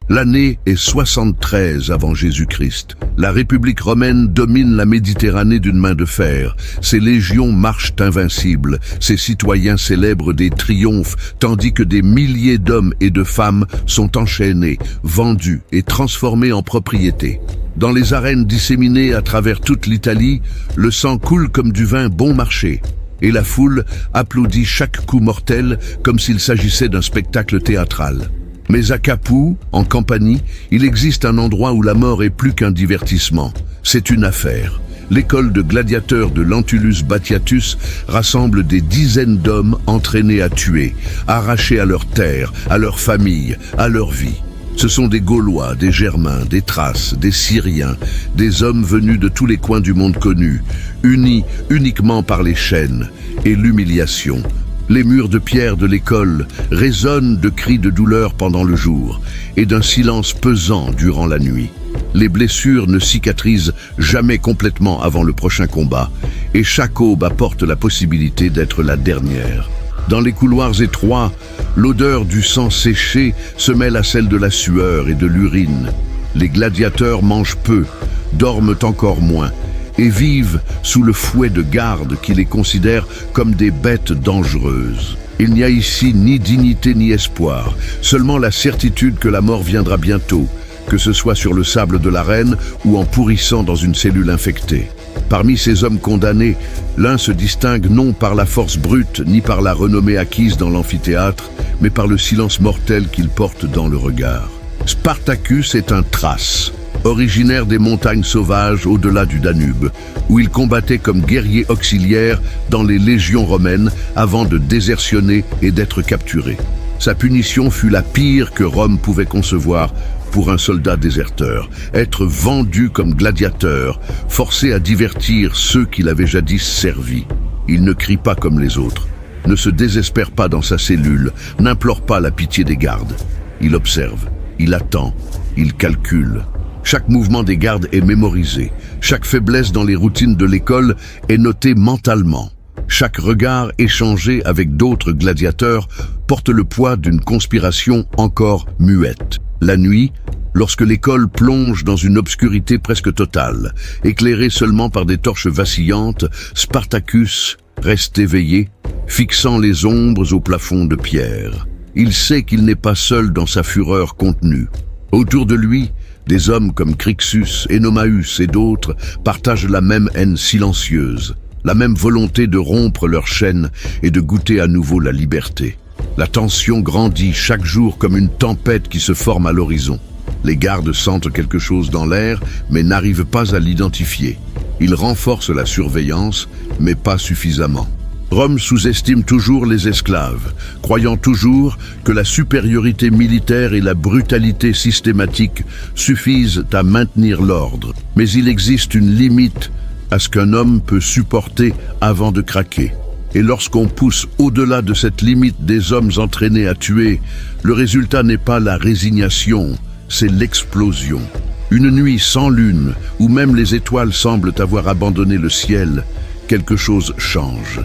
L'année est 73 avant Jésus-Christ. La République romaine domine la Méditerranée d'une main de fer. Ses légions marchent invincibles. Ses citoyens célèbrent des triomphes, tandis que des milliers d'hommes et de femmes sont enchaînés, vendus et transformés en propriétés. Dans les arènes disséminées à travers toute l'Italie, le sang coule comme du vin bon marché. Et la foule applaudit chaque coup mortel comme s'il s'agissait d'un spectacle théâtral. Mais à Capoue, en Campanie, il existe un endroit où la mort est plus qu'un divertissement. C'est une affaire. L'école de gladiateurs de Lentulus Batiatus rassemble des dizaines d'hommes entraînés à tuer, arrachés à leur terre, à leur famille, à leur vie. Ce sont des Gaulois, des Germains, des Thraces, des Syriens, des hommes venus de tous les coins du monde connu, unis uniquement par les chaînes et l'humiliation. Les murs de pierre de l'école résonnent de cris de douleur pendant le jour et d'un silence pesant durant la nuit. Les blessures ne cicatrisent jamais complètement avant le prochain combat et chaque aube apporte la possibilité d'être la dernière. Dans les couloirs étroits, l'odeur du sang séché se mêle à celle de la sueur et de l'urine. Les gladiateurs mangent peu, dorment encore moins et vivent sous le fouet de gardes qui les considèrent comme des bêtes dangereuses. Il n'y a ici ni dignité ni espoir, seulement la certitude que la mort viendra bientôt, que ce soit sur le sable de l'arène ou en pourrissant dans une cellule infectée. Parmi ces hommes condamnés, l'un se distingue non par la force brute ni par la renommée acquise dans l'amphithéâtre, mais par le silence mortel qu'il porte dans le regard. Spartacus est un Thrace, originaire des montagnes sauvages au-delà du Danube, où il combattait comme guerrier auxiliaire dans les légions romaines avant de désertionner et d'être capturé. Sa punition fut la pire que Rome pouvait concevoir pour un soldat déserteur, être vendu comme gladiateur, forcé à divertir ceux qui l'avaient jadis servi. Il ne crie pas comme les autres, ne se désespère pas dans sa cellule, n'implore pas la pitié des gardes. Il observe, il attend, il calcule. Chaque mouvement des gardes est mémorisé. Chaque faiblesse dans les routines de l'école est notée mentalement. Chaque regard échangé avec d'autres gladiateurs porte le poids d'une conspiration encore muette. La nuit, lorsque l'école plonge dans une obscurité presque totale, éclairée seulement par des torches vacillantes, Spartacus reste éveillé, fixant les ombres au plafond de pierre. Il sait qu'il n'est pas seul dans sa fureur contenue. Autour de lui, des hommes comme Crixus, Enomaüs et d'autres partagent la même haine silencieuse, la même volonté de rompre leur chaîne et de goûter à nouveau la liberté. La tension grandit chaque jour comme une tempête qui se forme à l'horizon. Les gardes sentent quelque chose dans l'air, mais n'arrivent pas à l'identifier. Ils renforcent la surveillance, mais pas suffisamment. Rome sous-estime toujours les esclaves, croyant toujours que la supériorité militaire et la brutalité systématique suffisent à maintenir l'ordre. Mais il existe une limite à ce qu'un homme peut supporter avant de craquer. Et lorsqu'on pousse au-delà de cette limite des hommes entraînés à tuer, le résultat n'est pas la résignation, c'est l'explosion. Une nuit sans lune, où même les étoiles semblent avoir abandonné le ciel, quelque chose change.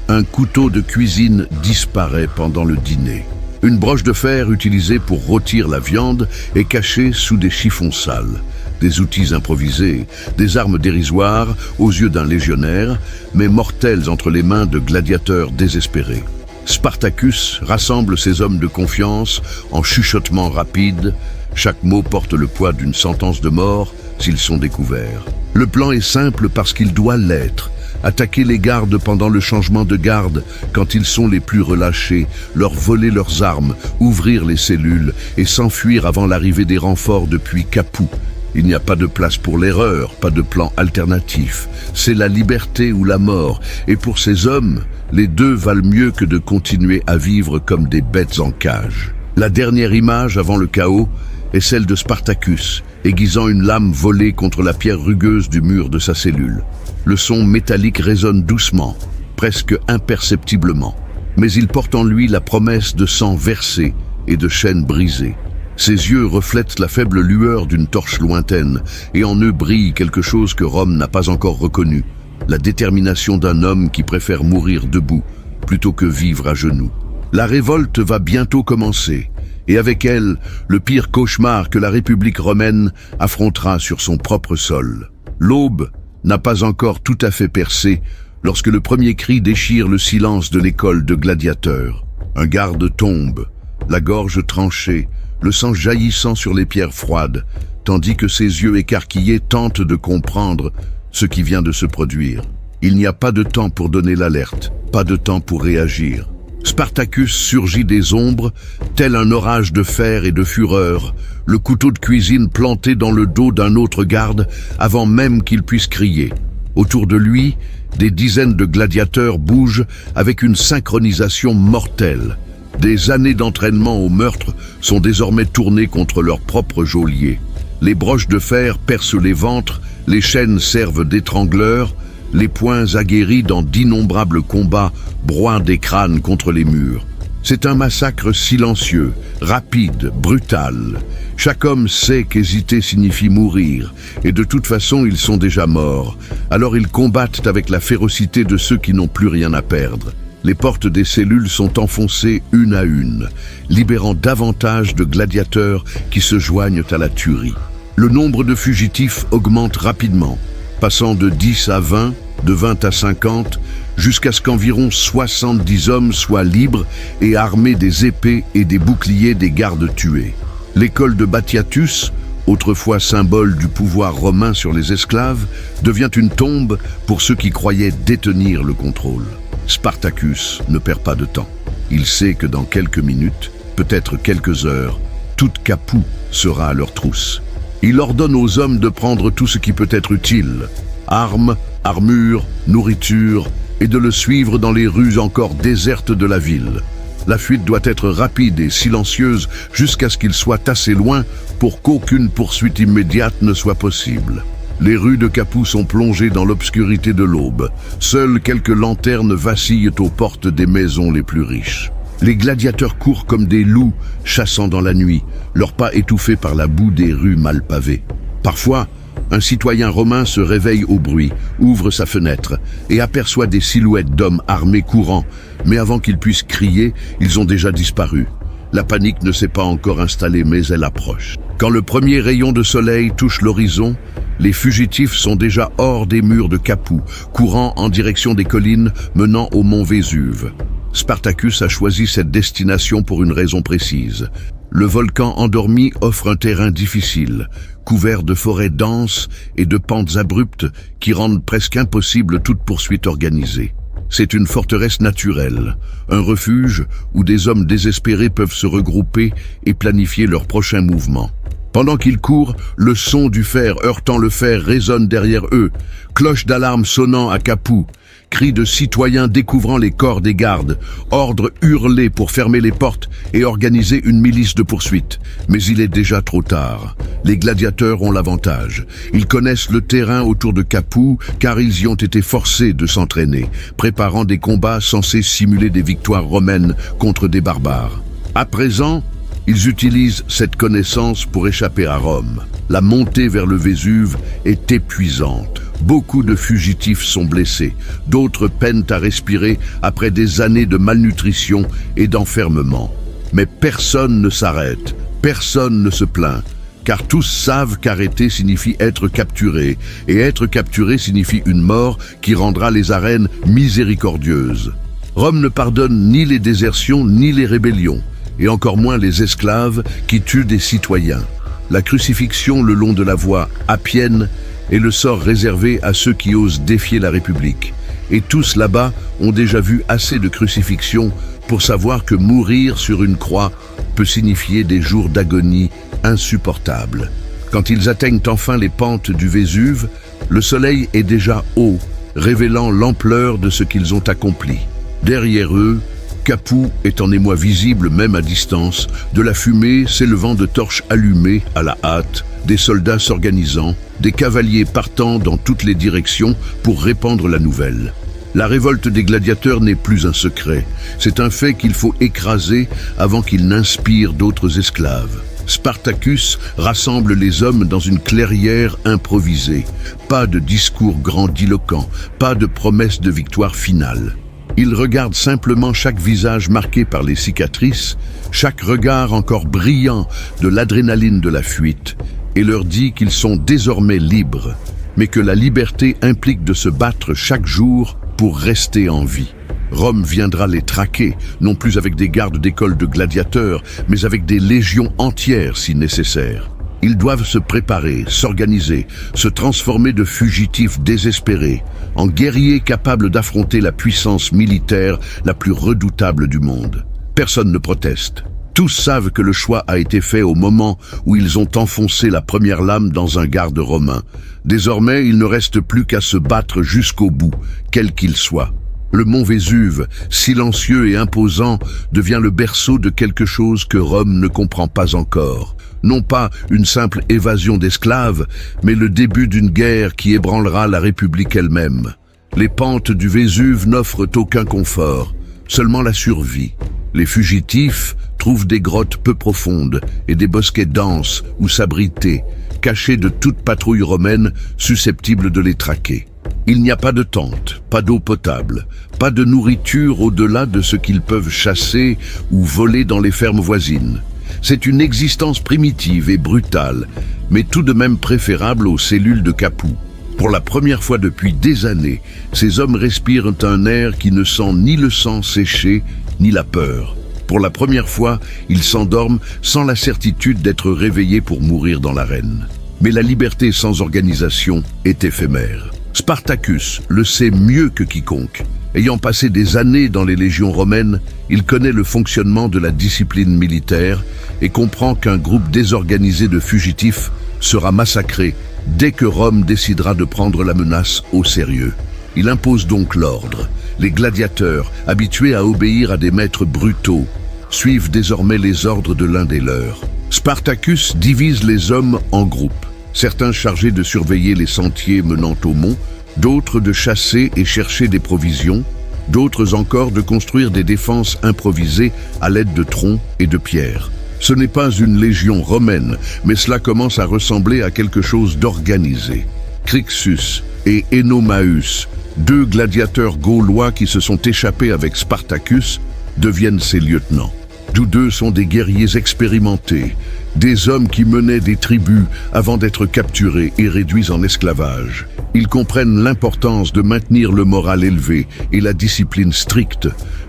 Un couteau de cuisine disparaît pendant le dîner. Une broche de fer utilisée pour rôtir la viande est cachée sous des chiffons sales. Des outils improvisés, des armes dérisoires aux yeux d'un légionnaire, mais mortelles entre les mains de gladiateurs désespérés. Spartacus rassemble ses hommes de confiance en chuchotements rapides. Chaque mot porte le poids d'une sentence de mort s'ils sont découverts. Le plan est simple parce qu'il doit l'être. Attaquer les gardes pendant le changement de garde, quand ils sont les plus relâchés, leur voler leurs armes, ouvrir les cellules et s'enfuir avant l'arrivée des renforts depuis Capoue. Il n'y a pas de place pour l'erreur, pas de plan alternatif. C'est la liberté ou la mort. Et pour ces hommes, les deux valent mieux que de continuer à vivre comme des bêtes en cage. La dernière image avant le chaos est celle de Spartacus, aiguisant une lame volée contre la pierre rugueuse du mur de sa cellule. Le son métallique résonne doucement, presque imperceptiblement. Mais il porte en lui la promesse de sang versé et de chaînes brisées. Ses yeux reflètent la faible lueur d'une torche lointaine, et en eux brille quelque chose que Rome n'a pas encore reconnu, la détermination d'un homme qui préfère mourir debout plutôt que vivre à genoux. La révolte va bientôt commencer, et avec elle, le pire cauchemar que la République romaine affrontera sur son propre sol. L'aube n'a pas encore tout à fait percé lorsque le premier cri déchire le silence de l'école de gladiateurs. Un garde tombe, la gorge tranchée, le sang jaillissant sur les pierres froides, tandis que ses yeux écarquillés tentent de comprendre ce qui vient de se produire. Il n'y a pas de temps pour donner l'alerte, pas de temps pour réagir. Spartacus surgit des ombres, tel un orage de fer et de fureur, le couteau de cuisine planté dans le dos d'un autre garde avant même qu'il puisse crier. Autour de lui, des dizaines de gladiateurs bougent avec une synchronisation mortelle. Des années d'entraînement au meurtre sont désormais tournées contre leur propre geôlier. Les broches de fer percent les ventres, les chaînes servent d'étrangleurs, les poings aguerris dans d'innombrables combats broient des crânes contre les murs. C'est un massacre silencieux, rapide, brutal. Chaque homme sait qu'hésiter signifie mourir, et de toute façon ils sont déjà morts. Alors ils combattent avec la férocité de ceux qui n'ont plus rien à perdre. Les portes des cellules sont enfoncées une à une, libérant davantage de gladiateurs qui se joignent à la tuerie. Le nombre de fugitifs augmente rapidement, passant de 10 à 20, de 20 à 50, jusqu'à ce qu'environ 70 hommes soient libres et armés des épées et des boucliers des gardes tués. L'école de Batiatus, autrefois symbole du pouvoir romain sur les esclaves, devient une tombe pour ceux qui croyaient détenir le contrôle. Spartacus ne perd pas de temps. Il sait que dans quelques minutes, peut-être quelques heures, toute Capoue sera à leur trousse. Il ordonne aux hommes de prendre tout ce qui peut être utile, armes, armure, nourriture, et de le suivre dans les rues encore désertes de la ville. La fuite doit être rapide et silencieuse jusqu'à ce qu'il soit assez loin pour qu'aucune poursuite immédiate ne soit possible. Les rues de Capoue sont plongées dans l'obscurité de l'aube. Seules quelques lanternes vacillent aux portes des maisons les plus riches. Les gladiateurs courent comme des loups, chassant dans la nuit, leurs pas étouffés par la boue des rues mal pavées. Parfois, un citoyen romain se réveille au bruit, ouvre sa fenêtre et aperçoit des silhouettes d'hommes armés courant, mais avant qu'ils puissent crier, ils ont déjà disparu. La panique ne s'est pas encore installée, mais elle approche. Quand le premier rayon de soleil touche l'horizon, les fugitifs sont déjà hors des murs de Capoue, courant en direction des collines menant au mont Vésuve. Spartacus a choisi cette destination pour une raison précise. Le volcan endormi offre un terrain difficile, couvert de forêts denses et de pentes abruptes qui rendent presque impossible toute poursuite organisée. C'est une forteresse naturelle, un refuge où des hommes désespérés peuvent se regrouper et planifier leurs prochains mouvements. Pendant qu'ils courent, le son du fer heurtant le fer résonne derrière eux, cloche d'alarme sonnant à Capoue, cris de citoyens découvrant les corps des gardes, ordres hurlés pour fermer les portes et organiser une milice de poursuite. Mais il est déjà trop tard. Les gladiateurs ont l'avantage. Ils connaissent le terrain autour de Capoue car ils y ont été forcés de s'entraîner, préparant des combats censés simuler des victoires romaines contre des barbares. À présent, ils utilisent cette connaissance pour échapper à Rome. La montée vers le Vésuve est épuisante. Beaucoup de fugitifs sont blessés, d'autres peinent à respirer après des années de malnutrition et d'enfermement. Mais personne ne s'arrête, personne ne se plaint, car tous savent qu'arrêter signifie être capturé, et être capturé signifie une mort qui rendra les arènes miséricordieuses. Rome ne pardonne ni les désertions ni les rébellions, et encore moins les esclaves qui tuent des citoyens. La crucifixion le long de la voie appienne est le sort réservé à ceux qui osent défier la République. Et tous là-bas ont déjà vu assez de crucifixions pour savoir que mourir sur une croix peut signifier des jours d'agonie insupportables. Quand ils atteignent enfin les pentes du Vésuve, le soleil est déjà haut, révélant l'ampleur de ce qu'ils ont accompli. Derrière eux, Capoue est en émoi visible même à distance, de la fumée s'élevant de torches allumées à la hâte, des soldats s'organisant, des cavaliers partant dans toutes les directions pour répandre la nouvelle. La révolte des gladiateurs n'est plus un secret, c'est un fait qu'il faut écraser avant qu'il n'inspire d'autres esclaves. Spartacus rassemble les hommes dans une clairière improvisée. Pas de discours grandiloquent, pas de promesse de victoire finale. Il regarde simplement chaque visage marqué par les cicatrices, chaque regard encore brillant de l'adrénaline de la fuite, et leur dit qu'ils sont désormais libres, mais que la liberté implique de se battre chaque jour pour rester en vie. Rome viendra les traquer, non plus avec des gardes d'école de gladiateurs, mais avec des légions entières si nécessaire. Ils doivent se préparer, s'organiser, se transformer de fugitifs désespérés en guerriers capables d'affronter la puissance militaire la plus redoutable du monde. Personne ne proteste. Tous savent que le choix a été fait au moment où ils ont enfoncé la première lame dans un garde romain. Désormais, il ne reste plus qu'à se battre jusqu'au bout, quel qu'il soit. Le mont Vésuve, silencieux et imposant, devient le berceau de quelque chose que Rome ne comprend pas encore. Non pas une simple évasion d'esclaves, mais le début d'une guerre qui ébranlera la République elle-même. Les pentes du Vésuve n'offrent aucun confort, seulement la survie. Les fugitifs trouvent des grottes peu profondes et des bosquets denses où s'abriter, cachés de toute patrouille romaine susceptible de les traquer. Il n'y a pas de tente, pas d'eau potable, pas de nourriture au-delà de ce qu'ils peuvent chasser ou voler dans les fermes voisines. C'est une existence primitive et brutale, mais tout de même préférable aux cellules de Capoue. Pour la première fois depuis des années, ces hommes respirent un air qui ne sent ni le sang séché, ni la peur. Pour la première fois, ils s'endorment sans la certitude d'être réveillés pour mourir dans l'arène. Mais la liberté sans organisation est éphémère. Spartacus le sait mieux que quiconque. Ayant passé des années dans les légions romaines, il connaît le fonctionnement de la discipline militaire et comprend qu'un groupe désorganisé de fugitifs sera massacré dès que Rome décidera de prendre la menace au sérieux. Il impose donc l'ordre. Les gladiateurs, habitués à obéir à des maîtres brutaux, suivent désormais les ordres de l'un des leurs. Spartacus divise les hommes en groupes. Certains chargés de surveiller les sentiers menant au mont, d'autres de chasser et chercher des provisions, d'autres encore de construire des défenses improvisées à l'aide de troncs et de pierres. Ce n'est pas une légion romaine, mais cela commence à ressembler à quelque chose d'organisé. Crixus et Enomaus, deux gladiateurs gaulois qui se sont échappés avec Spartacus, deviennent ses lieutenants. Tous deux sont des guerriers expérimentés, des hommes qui menaient des tribus avant d'être capturés et réduits en esclavage. Ils comprennent l'importance de maintenir le moral élevé et la discipline stricte,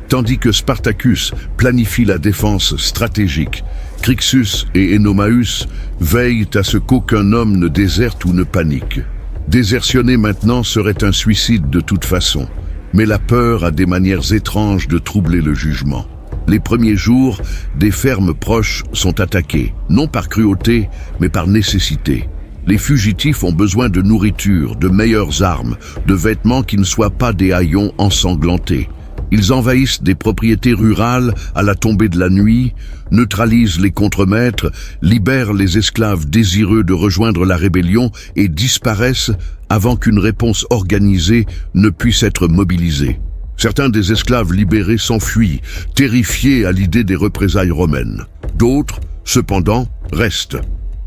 tandis que Spartacus planifie la défense stratégique. Crixus et Enomaus veillent à ce qu'aucun homme ne déserte ou ne panique. Désertionner maintenant serait un suicide de toute façon, mais la peur a des manières étranges de troubler le jugement. Les premiers jours, des fermes proches sont attaquées, non par cruauté, mais par nécessité. Les fugitifs ont besoin de nourriture, de meilleures armes, de vêtements qui ne soient pas des haillons ensanglantés. Ils envahissent des propriétés rurales à la tombée de la nuit, neutralisent les contremaîtres, libèrent les esclaves désireux de rejoindre la rébellion et disparaissent avant qu'une réponse organisée ne puisse être mobilisée. Certains des esclaves libérés s'enfuient, terrifiés à l'idée des représailles romaines. D'autres, cependant, restent.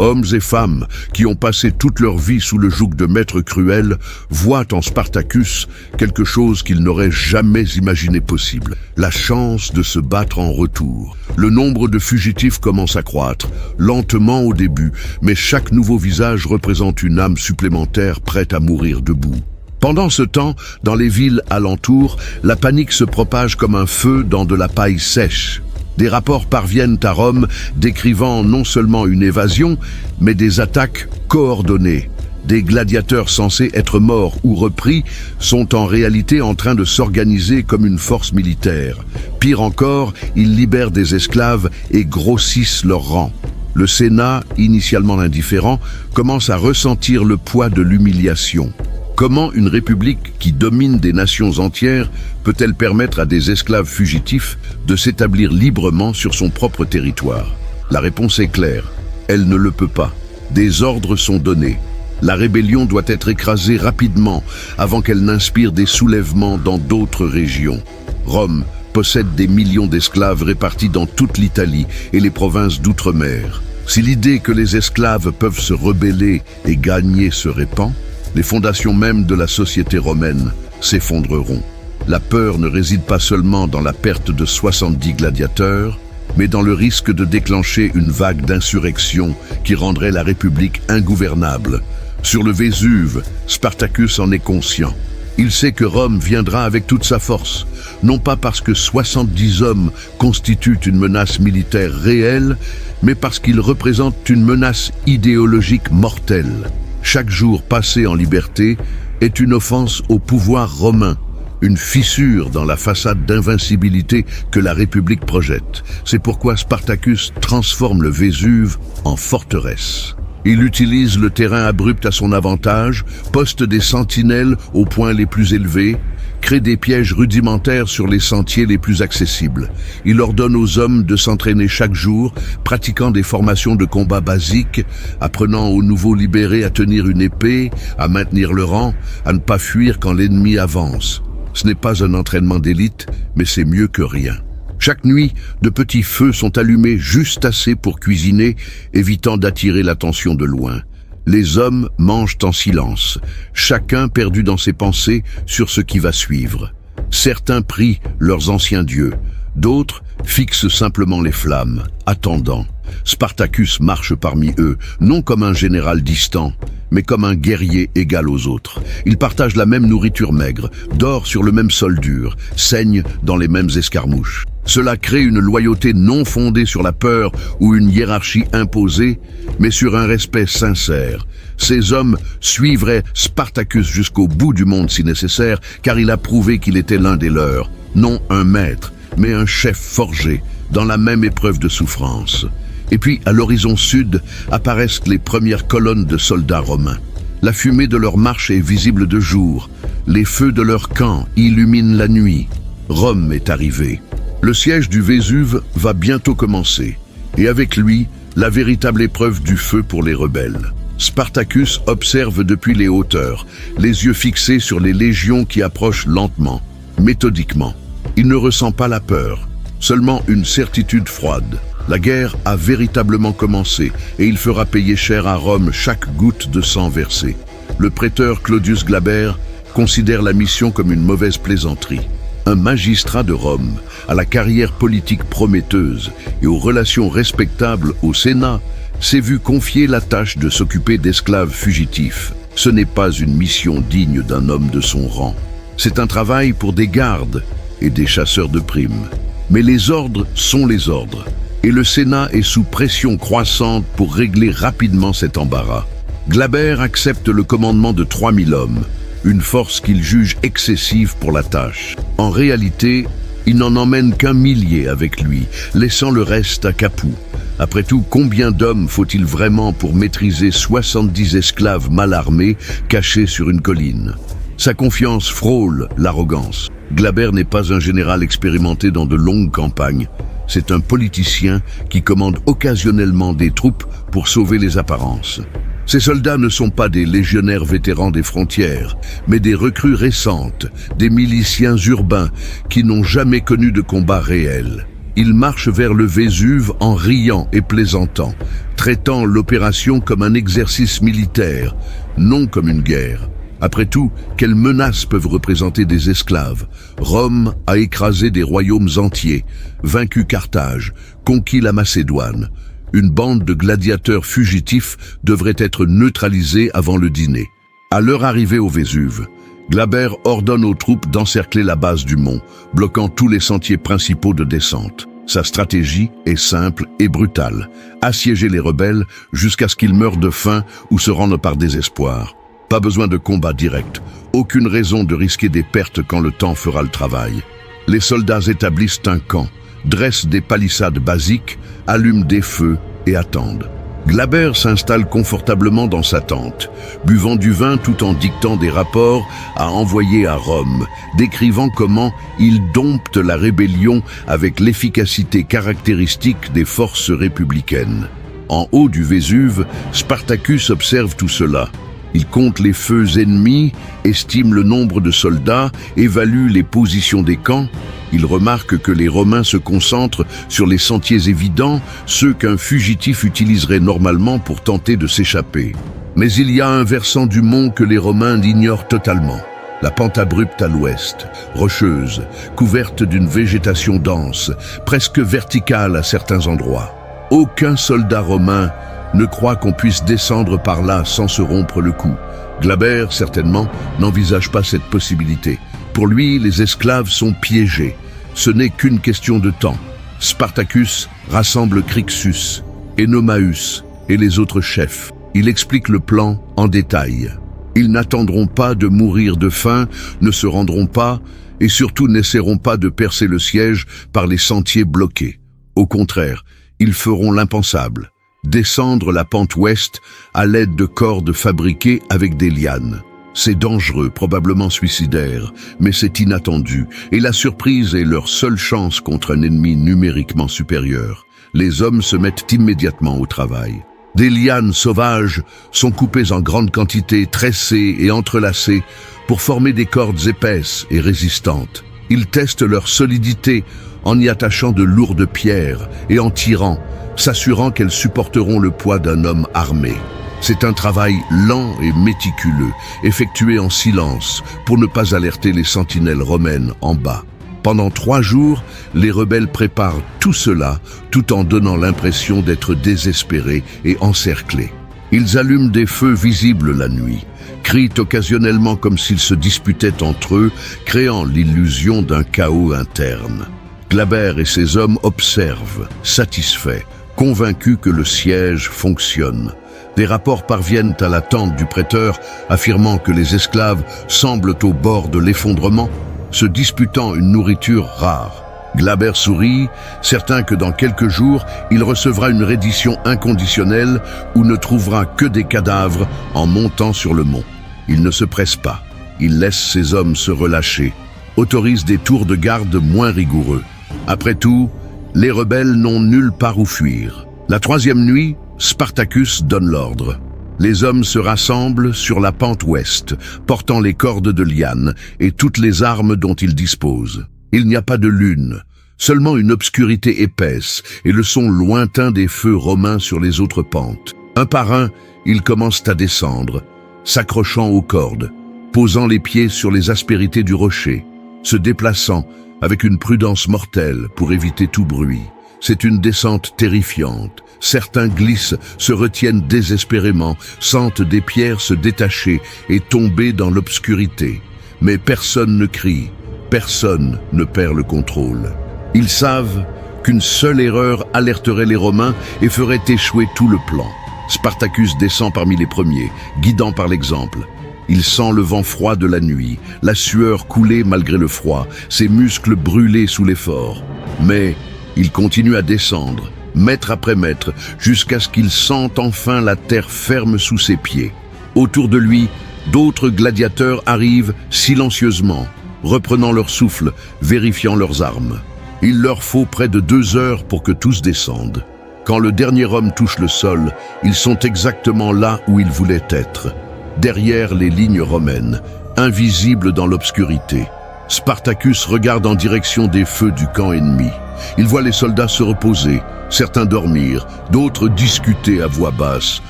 Hommes et femmes qui ont passé toute leur vie sous le joug de maîtres cruels voient en Spartacus quelque chose qu'ils n'auraient jamais imaginé possible, la chance de se battre en retour. Le nombre de fugitifs commence à croître, lentement au début, mais chaque nouveau visage représente une âme supplémentaire prête à mourir debout. Pendant ce temps, dans les villes alentours, la panique se propage comme un feu dans de la paille sèche. Des rapports parviennent à Rome décrivant non seulement une évasion, mais des attaques coordonnées. Des gladiateurs censés être morts ou repris sont en réalité en train de s'organiser comme une force militaire. Pire encore, ils libèrent des esclaves et grossissent leurs rangs. Le Sénat, initialement indifférent, commence à ressentir le poids de l'humiliation. Comment une république qui domine des nations entières peut-elle permettre à des esclaves fugitifs de s'établir librement sur son propre territoire? La réponse est claire, elle ne le peut pas. Des ordres sont donnés. La rébellion doit être écrasée rapidement avant qu'elle n'inspire des soulèvements dans d'autres régions. Rome possède des millions d'esclaves répartis dans toute l'Italie et les provinces d'outre-mer. Si l'idée que les esclaves peuvent se rebeller et gagner se répand, les fondations mêmes de la société romaine s'effondreront. La peur ne réside pas seulement dans la perte de 70 gladiateurs, mais dans le risque de déclencher une vague d'insurrection qui rendrait la République ingouvernable. Sur le Vésuve, Spartacus en est conscient. Il sait que Rome viendra avec toute sa force, non pas parce que 70 hommes constituent une menace militaire réelle, mais parce qu'ils représentent une menace idéologique mortelle. Chaque jour passé en liberté est une offense au pouvoir romain, une fissure dans la façade d'invincibilité que la République projette. C'est pourquoi Spartacus transforme le Vésuve en forteresse. Il utilise le terrain abrupt à son avantage, poste des sentinelles aux points les plus élevés, crée des pièges rudimentaires sur les sentiers les plus accessibles. Il ordonne aux hommes de s'entraîner chaque jour, pratiquant des formations de combat basiques, apprenant aux nouveaux libérés à tenir une épée, à maintenir le rang, à ne pas fuir quand l'ennemi avance. Ce n'est pas un entraînement d'élite, mais c'est mieux que rien. Chaque nuit, de petits feux sont allumés juste assez pour cuisiner, évitant d'attirer l'attention de loin. Les hommes mangent en silence, chacun perdu dans ses pensées sur ce qui va suivre. Certains prient leurs anciens dieux, d'autres fixent simplement les flammes, attendant. Spartacus marche parmi eux, non comme un général distant, mais comme un guerrier égal aux autres. Ils partagent la même nourriture maigre, dort sur le même sol dur, saignent dans les mêmes escarmouches. Cela crée une loyauté non fondée sur la peur ou une hiérarchie imposée, mais sur un respect sincère. Ces hommes suivraient Spartacus jusqu'au bout du monde si nécessaire, car il a prouvé qu'il était l'un des leurs, non un maître, mais un chef forgé, dans la même épreuve de souffrance. Et puis, à l'horizon sud, apparaissent les premières colonnes de soldats romains. La fumée de leur marche est visible de jour. Les feux de leur camp illuminent la nuit. Rome est arrivée. Le siège du Vésuve va bientôt commencer, et avec lui, la véritable épreuve du feu pour les rebelles. Spartacus observe depuis les hauteurs, les yeux fixés sur les légions qui approchent lentement, méthodiquement. Il ne ressent pas la peur, seulement une certitude froide. La guerre a véritablement commencé, et il fera payer cher à Rome chaque goutte de sang versée. Le préteur Claudius Glaber considère la mission comme une mauvaise plaisanterie. Un magistrat de Rome, à la carrière politique prometteuse et aux relations respectables au Sénat, s'est vu confier la tâche de s'occuper d'esclaves fugitifs. Ce n'est pas une mission digne d'un homme de son rang. C'est un travail pour des gardes et des chasseurs de primes. Mais les ordres sont les ordres, et le Sénat est sous pression croissante pour régler rapidement cet embarras. Glaber accepte le commandement de 3000 hommes, une force qu'il juge excessive pour la tâche. En réalité, il n'en emmène qu'1 millier avec lui, laissant le reste à Capoue. Après tout, combien d'hommes faut-il vraiment pour maîtriser 70 esclaves mal armés cachés sur une colline? Sa confiance frôle l'arrogance. Glaber n'est pas un général expérimenté dans de longues campagnes. C'est un politicien qui commande occasionnellement des troupes pour sauver les apparences. Ces soldats ne sont pas des légionnaires vétérans des frontières, mais des recrues récentes, des miliciens urbains qui n'ont jamais connu de combat réel. Ils marchent vers le Vésuve en riant et plaisantant, traitant l'opération comme un exercice militaire, non comme une guerre. Après tout, quelles menaces peuvent représenter des esclaves? Rome a écrasé des royaumes entiers, vaincu Carthage, conquis la Macédoine. Une bande de gladiateurs fugitifs devrait être neutralisée avant le dîner. À leur arrivée au Vésuve, Glaber ordonne aux troupes d'encercler la base du mont, bloquant tous les sentiers principaux de descente. Sa stratégie est simple et brutale, assiéger les rebelles jusqu'à ce qu'ils meurent de faim ou se rendent par désespoir. Pas besoin de combat direct, aucune raison de risquer des pertes quand le temps fera le travail. Les soldats établissent un camp, dressent des palissades basiques, allument des feux et attendent. Glaber s'installe confortablement dans sa tente, buvant du vin tout en dictant des rapports à envoyer à Rome, décrivant comment il dompte la rébellion avec l'efficacité caractéristique des forces républicaines. En haut du Vésuve, Spartacus observe tout cela. Il compte les feux ennemis, estime le nombre de soldats, évalue les positions des camps. Il remarque que les Romains se concentrent sur les sentiers évidents, ceux qu'un fugitif utiliserait normalement pour tenter de s'échapper. Mais il y a un versant du mont que les Romains ignorent totalement. La pente abrupte à l'ouest, rocheuse, couverte d'une végétation dense, presque verticale à certains endroits. Aucun soldat romain ne croit qu'on puisse descendre par là sans se rompre le cou. Glaber, certainement, n'envisage pas cette possibilité. Pour lui, les esclaves sont piégés. Ce n'est qu'une question de temps. Spartacus rassemble Crixus, Enomaüs et les autres chefs. Il explique le plan en détail. Ils n'attendront pas de mourir de faim, ne se rendront pas et surtout n'essaieront pas de percer le siège par les sentiers bloqués. Au contraire, ils feront l'impensable, descendre la pente ouest à l'aide de cordes fabriquées avec des lianes. C'est dangereux, probablement suicidaire, mais c'est inattendu, et la surprise est leur seule chance contre un ennemi numériquement supérieur. Les hommes se mettent immédiatement au travail. Des lianes sauvages sont coupées en grande quantité, tressées et entrelacées pour former des cordes épaisses et résistantes. Ils testent leur solidité en y attachant de lourdes pierres et en tirant, s'assurant qu'elles supporteront le poids d'un homme armé. C'est un travail lent et méticuleux, effectué en silence pour ne pas alerter les sentinelles romaines en bas. Pendant 3 jours, les rebelles préparent tout cela tout en donnant l'impression d'être désespérés et encerclés. Ils allument des feux visibles la nuit, crient occasionnellement comme s'ils se disputaient entre eux, créant l'illusion d'un chaos interne. Glaber et ses hommes observent, satisfaits, convaincus que le siège fonctionne. Des rapports parviennent à la tente du préteur, affirmant que les esclaves semblent au bord de l'effondrement, se disputant une nourriture rare. Glaber sourit, certain que dans quelques jours, il recevra une reddition inconditionnelle ou ne trouvera que des cadavres en montant sur le mont. Il ne se presse pas. Il laisse ses hommes se relâcher, autorise des tours de garde moins rigoureux. Après tout, les rebelles n'ont nulle part où fuir. La 3e nuit, Spartacus donne l'ordre. Les hommes se rassemblent sur la pente ouest, portant les cordes de liane et toutes les armes dont ils disposent. Il n'y a pas de lune, seulement une obscurité épaisse et le son lointain des feux romains sur les autres pentes. Un par un, ils commencent à descendre, s'accrochant aux cordes, posant les pieds sur les aspérités du rocher, se déplaçant avec une prudence mortelle pour éviter tout bruit. C'est une descente terrifiante. Certains glissent, se retiennent désespérément, sentent des pierres se détacher et tomber dans l'obscurité. Mais personne ne crie, personne ne perd le contrôle. Ils savent qu'une seule erreur alerterait les Romains et ferait échouer tout le plan. Spartacus descend parmi les premiers, guidant par l'exemple. Il sent le vent froid de la nuit, la sueur couler malgré le froid, ses muscles brûler sous l'effort. Mais il continue à descendre, mètre après mètre, jusqu'à ce qu'il sente enfin la terre ferme sous ses pieds. Autour de lui, d'autres gladiateurs arrivent silencieusement, reprenant leur souffle, vérifiant leurs armes. Il leur faut près de 2 heures pour que tous descendent. Quand le dernier homme touche le sol, ils sont exactement là où ils voulaient être, derrière les lignes romaines, invisibles dans l'obscurité. Spartacus regarde en direction des feux du camp ennemi. Il voit les soldats se reposer, certains dormir, d'autres discuter à voix basse,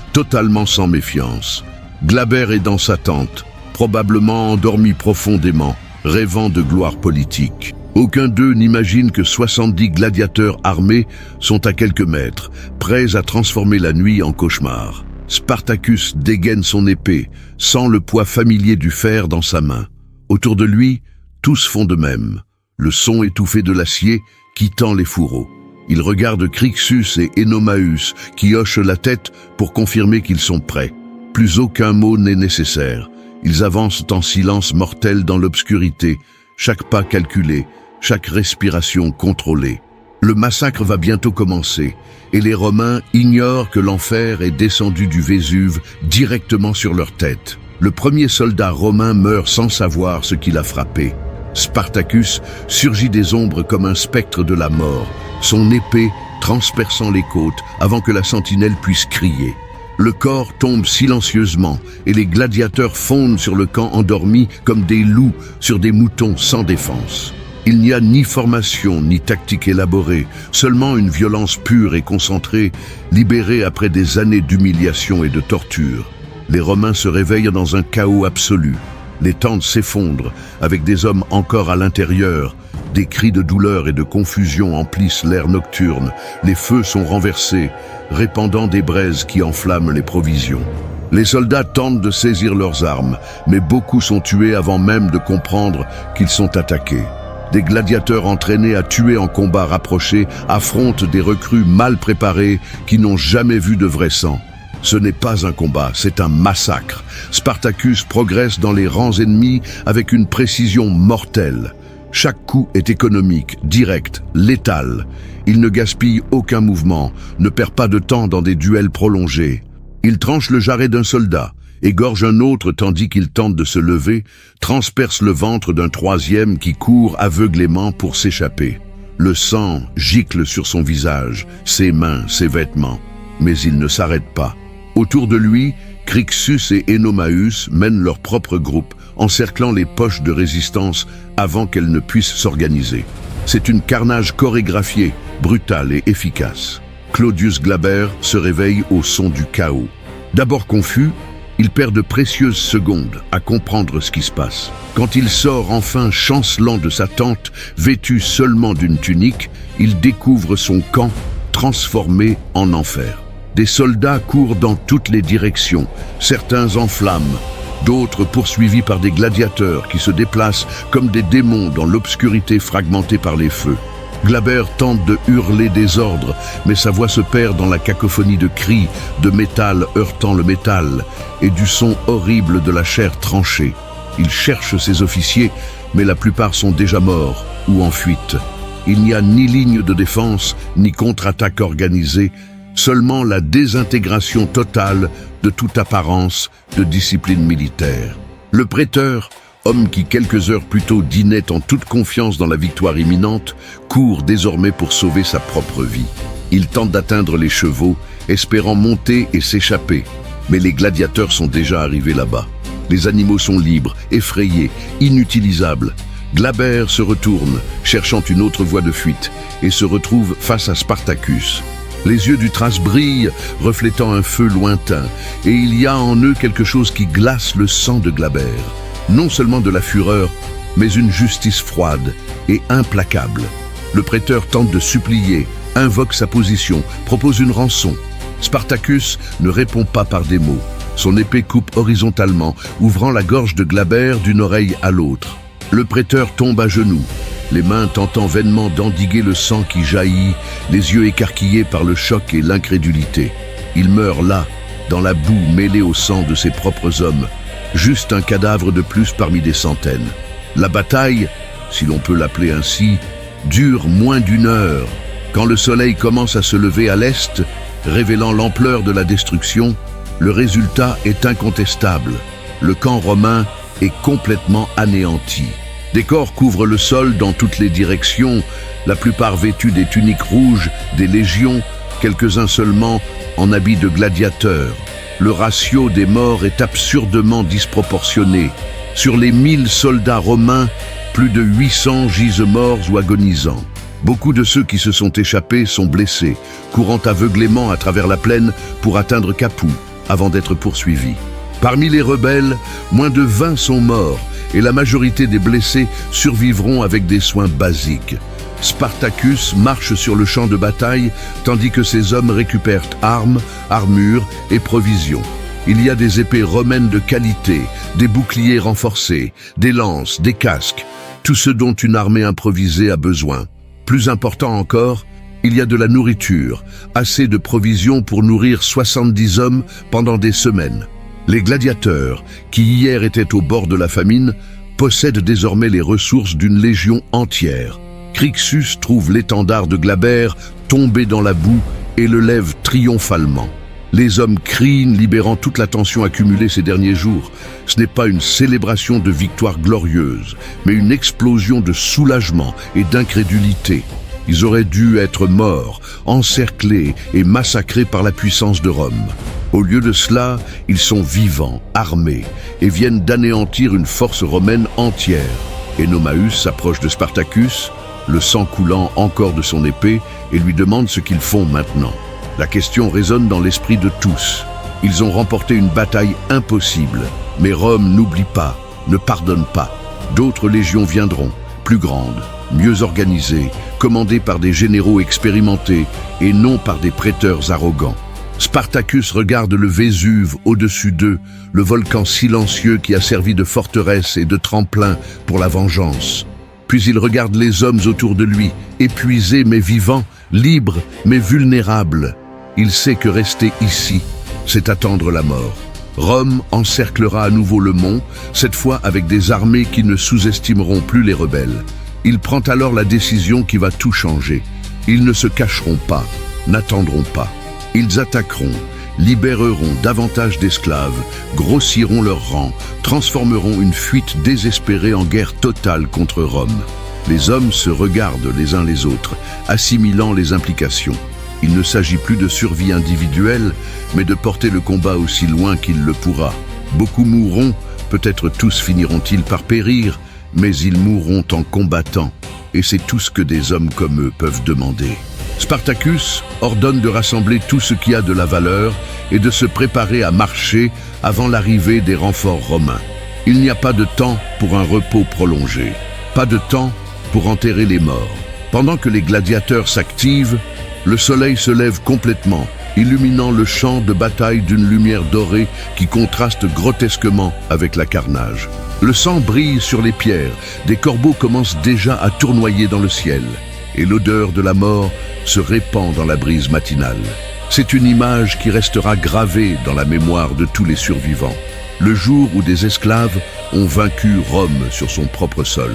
totalement sans méfiance. Glaber est dans sa tente, probablement endormi profondément, rêvant de gloire politique. Aucun d'eux n'imagine que 70 gladiateurs armés sont à quelques mètres, prêts à transformer la nuit en cauchemar. Spartacus dégaine son épée, sent le poids familier du fer dans sa main. Autour de lui, tous font de même. Le son étouffé de l'acier quittant les fourreaux. Il regarde Crixus et Enomaüs qui hochent la tête pour confirmer qu'ils sont prêts. Plus aucun mot n'est nécessaire. Ils avancent en silence mortel dans l'obscurité, chaque pas calculé, chaque respiration contrôlée. Le massacre va bientôt commencer, et les Romains ignorent que l'enfer est descendu du Vésuve directement sur leur tête. Le premier soldat romain meurt sans savoir ce qui l'a frappé. Spartacus surgit des ombres comme un spectre de la mort, son épée transperçant les côtes avant que la sentinelle puisse crier. Le corps tombe silencieusement et les gladiateurs fondent sur le camp endormi comme des loups sur des moutons sans défense. Il n'y a ni formation ni tactique élaborée, seulement une violence pure et concentrée, libérée après des années d'humiliation et de torture. Les Romains se réveillent dans un chaos absolu. Les tentes s'effondrent, avec des hommes encore à l'intérieur. Des cris de douleur et de confusion emplissent l'air nocturne. Les feux sont renversés, répandant des braises qui enflamment les provisions. Les soldats tentent de saisir leurs armes, mais beaucoup sont tués avant même de comprendre qu'ils sont attaqués. Des gladiateurs entraînés à tuer en combat rapproché affrontent des recrues mal préparées qui n'ont jamais vu de vrai sang. Ce n'est pas un combat, c'est un massacre. Spartacus progresse dans les rangs ennemis avec une précision mortelle. Chaque coup est économique, direct, létal. Il ne gaspille aucun mouvement, ne perd pas de temps dans des duels prolongés. Il tranche le jarret d'un soldat, égorge un autre tandis qu'il tente de se lever, transperce le ventre d'un troisième qui court aveuglément pour s'échapper. Le sang gicle sur son visage, ses mains, ses vêtements. Mais il ne s'arrête pas. Autour de lui, Crixus et Enomaüs mènent leur propre groupe, encerclant les poches de résistance avant qu'elles ne puissent s'organiser. C'est une carnage chorégraphié, brutal et efficace. Claudius Glaber se réveille au son du chaos. D'abord confus, il perd de précieuses secondes à comprendre ce qui se passe. Quand il sort enfin chancelant de sa tente, vêtu seulement d'une tunique, il découvre son camp transformé en enfer. Des soldats courent dans toutes les directions, certains en flammes, d'autres poursuivis par des gladiateurs qui se déplacent comme des démons dans l'obscurité fragmentée par les feux. Glaber tente de hurler des ordres, mais sa voix se perd dans la cacophonie de cris, de métal heurtant le métal, et du son horrible de la chair tranchée. Il cherche ses officiers, mais la plupart sont déjà morts ou en fuite. Il n'y a ni ligne de défense, ni contre-attaque organisée, seulement la désintégration totale de toute apparence de discipline militaire. Le préteur, homme qui quelques heures plus tôt dînait en toute confiance dans la victoire imminente, court désormais pour sauver sa propre vie. Il tente d'atteindre les chevaux, espérant monter et s'échapper. Mais les gladiateurs sont déjà arrivés là-bas. Les animaux sont libres, effrayés, inutilisables. Glaber se retourne, cherchant une autre voie de fuite, et se retrouve face à Spartacus. Les yeux du Thrace brillent, reflétant un feu lointain, et il y a en eux quelque chose qui glace le sang de Glaber. Non seulement de la fureur, mais une justice froide et implacable. Le préteur tente de supplier, invoque sa position, propose une rançon. Spartacus ne répond pas par des mots. Son épée coupe horizontalement, ouvrant la gorge de Glaber d'une oreille à l'autre. Le préteur tombe à genoux, les mains tentant vainement d'endiguer le sang qui jaillit, les yeux écarquillés par le choc et l'incrédulité. Il meurt là, dans la boue mêlée au sang de ses propres hommes, juste un cadavre de plus parmi des centaines. La bataille, si l'on peut l'appeler ainsi, dure moins d'une heure. Quand le soleil commence à se lever à l'est, révélant l'ampleur de la destruction, le résultat est incontestable. Le camp romain est complètement anéanti. Des corps couvrent le sol dans toutes les directions, la plupart vêtus des tuniques rouges, des légions, quelques-uns seulement en habits de gladiateurs. Le ratio des morts est absurdement disproportionné. Sur les 1000 soldats romains, plus de 800 gisent morts ou agonisants. Beaucoup de ceux qui se sont échappés sont blessés, courant aveuglément à travers la plaine pour atteindre Capoue, avant d'être poursuivis. Parmi les rebelles, moins de 20 sont morts, et la majorité des blessés survivront avec des soins basiques. Spartacus marche sur le champ de bataille, tandis que ses hommes récupèrent armes, armures et provisions. Il y a des épées romaines de qualité, des boucliers renforcés, des lances, des casques, tout ce dont une armée improvisée a besoin. Plus important encore, il y a de la nourriture, assez de provisions pour nourrir 70 hommes pendant des semaines. Les gladiateurs, qui hier étaient au bord de la famine, possèdent désormais les ressources d'une légion entière. Crixus trouve l'étendard de Glaber tombé dans la boue et le lève triomphalement. Les hommes crient, libérant toute la tension accumulée ces derniers jours. Ce n'est pas une célébration de victoire glorieuse, mais une explosion de soulagement et d'incrédulité. Ils auraient dû être morts, encerclés et massacrés par la puissance de Rome. Au lieu de cela, ils sont vivants, armés, et viennent d'anéantir une force romaine entière. Enomaüs s'approche de Spartacus, le sang coulant encore de son épée, et lui demande ce qu'ils font maintenant. La question résonne dans l'esprit de tous. Ils ont remporté une bataille impossible, mais Rome n'oublie pas. ne pardonne pas. D'autres légions viendront, plus grandes, mieux organisées, commandées par des généraux expérimentés et non par des prêteurs arrogants. Spartacus regarde le Vésuve au-dessus d'eux, le volcan silencieux qui a servi de forteresse et de tremplin pour la vengeance. Puis il regarde les hommes autour de lui, épuisés mais vivants, libres mais vulnérables. Il sait que rester ici, c'est attendre la mort. Rome encerclera à nouveau le mont, cette fois avec des armées qui ne sous-estimeront plus les rebelles. Il prend alors la décision qui va tout changer. Ils ne se cacheront pas, n'attendront pas. Ils attaqueront, libéreront davantage d'esclaves, grossiront leurs rangs, transformeront une fuite désespérée en guerre totale contre Rome. Les hommes se regardent les uns les autres, assimilant les implications. Il ne s'agit plus de survie individuelle, mais de porter le combat aussi loin qu'il le pourra. Beaucoup mourront, peut-être tous finiront-ils par périr, mais ils mourront en combattant, et c'est tout ce que des hommes comme eux peuvent demander. Spartacus ordonne de rassembler tout ce qui a de la valeur et de se préparer à marcher avant l'arrivée des renforts romains. Il n'y a pas de temps pour un repos prolongé, pas de temps pour enterrer les morts. Pendant que les gladiateurs s'activent, le soleil se lève complètement, illuminant le champ de bataille d'une lumière dorée qui contraste grotesquement avec la carnage. Le sang brille sur les pierres, des corbeaux commencent déjà à tournoyer dans le ciel, et l'odeur de la mort se répand dans la brise matinale. C'est une image qui restera gravée dans la mémoire de tous les survivants. Le jour où des esclaves ont vaincu Rome sur son propre sol.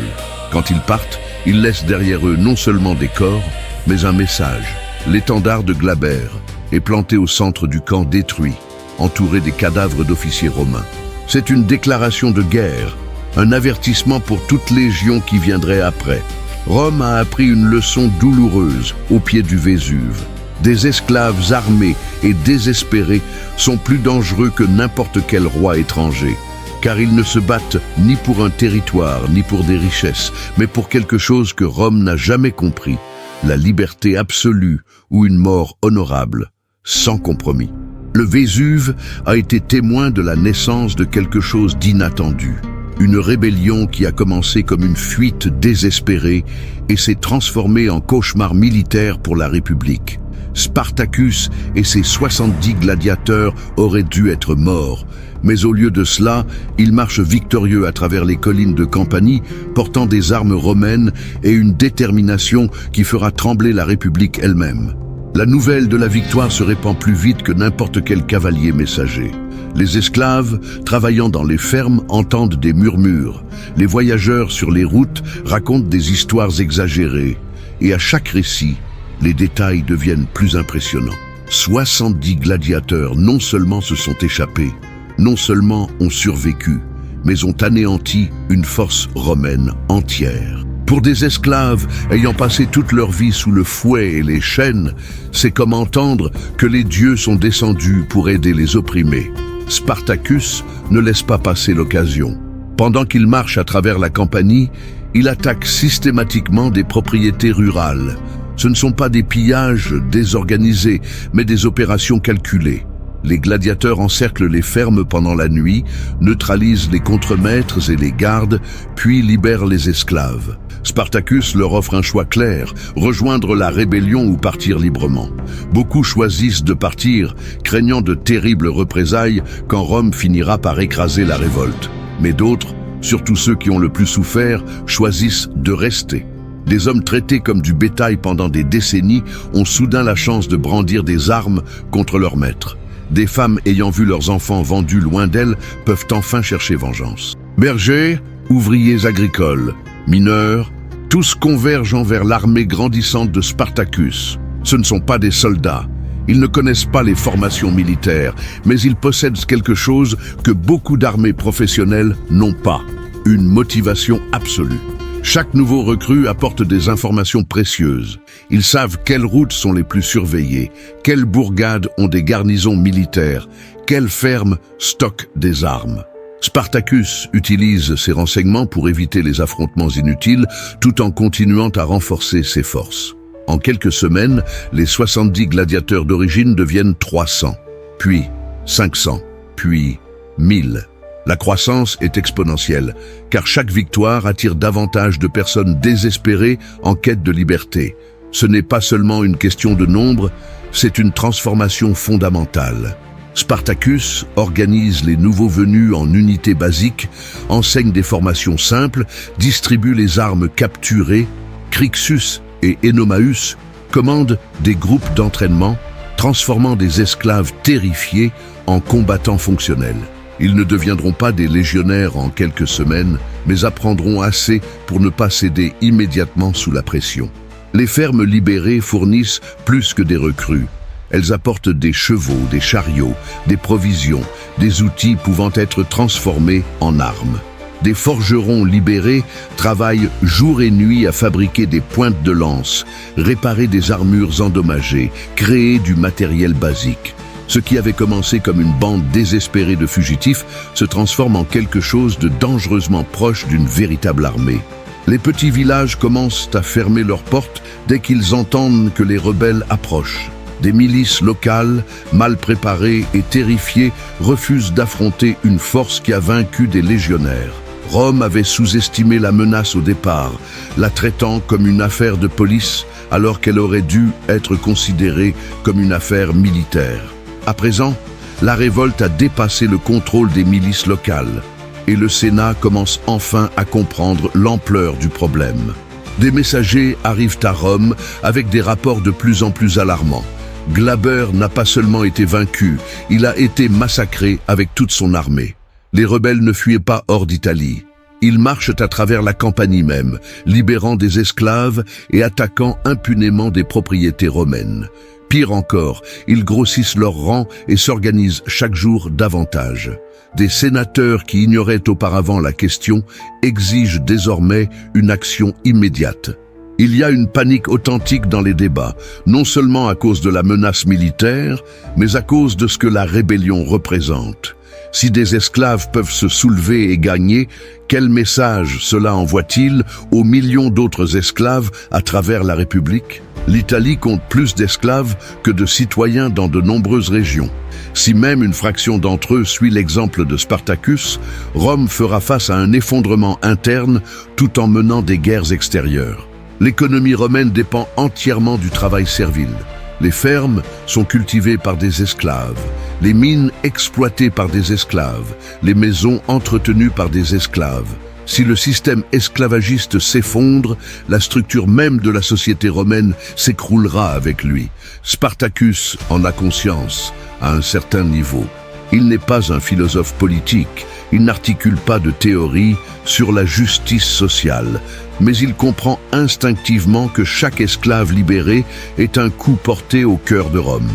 Quand ils partent, ils laissent derrière eux non seulement des corps, mais un message. L'étendard de Glaber est planté au centre du camp détruit, entouré des cadavres d'officiers romains. C'est une déclaration de guerre, un avertissement pour toute légion qui viendrait après. Rome a appris une leçon douloureuse au pied du Vésuve. Des esclaves armés et désespérés sont plus dangereux que n'importe quel roi étranger, car ils ne se battent ni pour un territoire, ni pour des richesses, mais pour quelque chose que Rome n'a jamais compris, la liberté absolue ou une mort honorable, sans compromis. Le Vésuve a été témoin de la naissance de quelque chose d'inattendu. Une rébellion qui a commencé comme une fuite désespérée et s'est transformée en cauchemar militaire pour la République. Spartacus et ses 70 gladiateurs auraient dû être morts, mais au lieu de cela, ils marchent victorieux à travers les collines de Campanie, portant des armes romaines et une détermination qui fera trembler la République elle-même. La nouvelle de la victoire se répand plus vite que n'importe quel cavalier messager. Les esclaves, travaillant dans les fermes, entendent des murmures. Les voyageurs sur les routes racontent des histoires exagérées. Et à chaque récit, les détails deviennent plus impressionnants. 70 gladiateurs non seulement se sont échappés, non seulement ont survécu, mais ont anéanti une force romaine entière. Pour des esclaves ayant passé toute leur vie sous le fouet et les chaînes, c'est comme entendre que les dieux sont descendus pour aider les opprimés. Spartacus ne laisse pas passer l'occasion. Pendant qu'il marche à travers la Campanie, il attaque systématiquement des propriétés rurales. Ce ne sont pas des pillages désorganisés, mais des opérations calculées. Les gladiateurs encerclent les fermes pendant la nuit, neutralisent les contremaîtres et les gardes, puis libèrent les esclaves. Spartacus leur offre un choix clair, rejoindre la rébellion ou partir librement. Beaucoup choisissent de partir, craignant de terribles représailles quand Rome finira par écraser la révolte. Mais d'autres, surtout ceux qui ont le plus souffert, choisissent de rester. Des hommes traités comme du bétail pendant des décennies ont soudain la chance de brandir des armes contre leurs maîtres. Des femmes ayant vu leurs enfants vendus loin d'elles peuvent enfin chercher vengeance. Bergers, ouvriers agricoles, mineurs, tous convergent vers l'armée grandissante de Spartacus. Ce ne sont pas des soldats. Ils ne connaissent pas les formations militaires, mais ils possèdent quelque chose que beaucoup d'armées professionnelles n'ont pas, une motivation absolue. Chaque nouveau recrue apporte des informations précieuses. Ils savent quelles routes sont les plus surveillées, quelles bourgades ont des garnisons militaires, quelles fermes stockent des armes. Spartacus utilise ces renseignements pour éviter les affrontements inutiles tout en continuant à renforcer ses forces. En quelques semaines, les 70 gladiateurs d'origine deviennent 300, puis 500, puis 1000. La croissance est exponentielle, car chaque victoire attire davantage de personnes désespérées en quête de liberté. Ce n'est pas seulement une question de nombre, c'est une transformation fondamentale. Spartacus organise les nouveaux venus en unités basiques, enseigne des formations simples, distribue les armes capturées. Crixus et Enomaus commandent des groupes d'entraînement, transformant des esclaves terrifiés en combattants fonctionnels. Ils ne deviendront pas des légionnaires en quelques semaines, mais apprendront assez pour ne pas céder immédiatement sous la pression. Les fermes libérées fournissent plus que des recrues. Elles apportent des chevaux, des chariots, des provisions, des outils pouvant être transformés en armes. Des forgerons libérés travaillent jour et nuit à fabriquer des pointes de lance, réparer des armures endommagées, créer du matériel basique. Ce qui avait commencé comme une bande désespérée de fugitifs se transforme en quelque chose de dangereusement proche d'une véritable armée. Les petits villages commencent à fermer leurs portes dès qu'ils entendent que les rebelles approchent. Des milices locales, mal préparées et terrifiées, refusent d'affronter une force qui a vaincu des légionnaires. Rome avait sous-estimé la menace au départ, la traitant comme une affaire de police alors qu'elle aurait dû être considérée comme une affaire militaire. À présent, la révolte a dépassé le contrôle des milices locales et le Sénat commence enfin à comprendre l'ampleur du problème. Des messagers arrivent à Rome avec des rapports de plus en plus alarmants. Glaber n'a pas seulement été vaincu, il a été massacré avec toute son armée. Les rebelles ne fuyaient pas hors d'Italie. Ils marchent à travers la Campanie même, libérant des esclaves et attaquant impunément des propriétés romaines. Pire encore, ils grossissent leurs rangs et s'organisent chaque jour davantage. Des sénateurs qui ignoraient auparavant la question exigent désormais une action immédiate. Il y a une panique authentique dans les débats, non seulement à cause de la menace militaire, mais à cause de ce que la rébellion représente. Si des esclaves peuvent se soulever et gagner, quel message cela envoie-t-il aux millions d'autres esclaves à travers la République ? L'Italie compte plus d'esclaves que de citoyens dans de nombreuses régions. Si même une fraction d'entre eux suit l'exemple de Spartacus, Rome fera face à un effondrement interne tout en menant des guerres extérieures. L'économie romaine dépend entièrement du travail servile. Les fermes sont cultivées par des esclaves, les mines exploitées par des esclaves, les maisons entretenues par des esclaves. Si le système esclavagiste s'effondre, la structure même de la société romaine s'écroulera avec lui. Spartacus en a conscience, à un certain niveau. Il n'est pas un philosophe politique, il n'articule pas de théorie sur la justice sociale, mais il comprend instinctivement que chaque esclave libéré est un coup porté au cœur de Rome.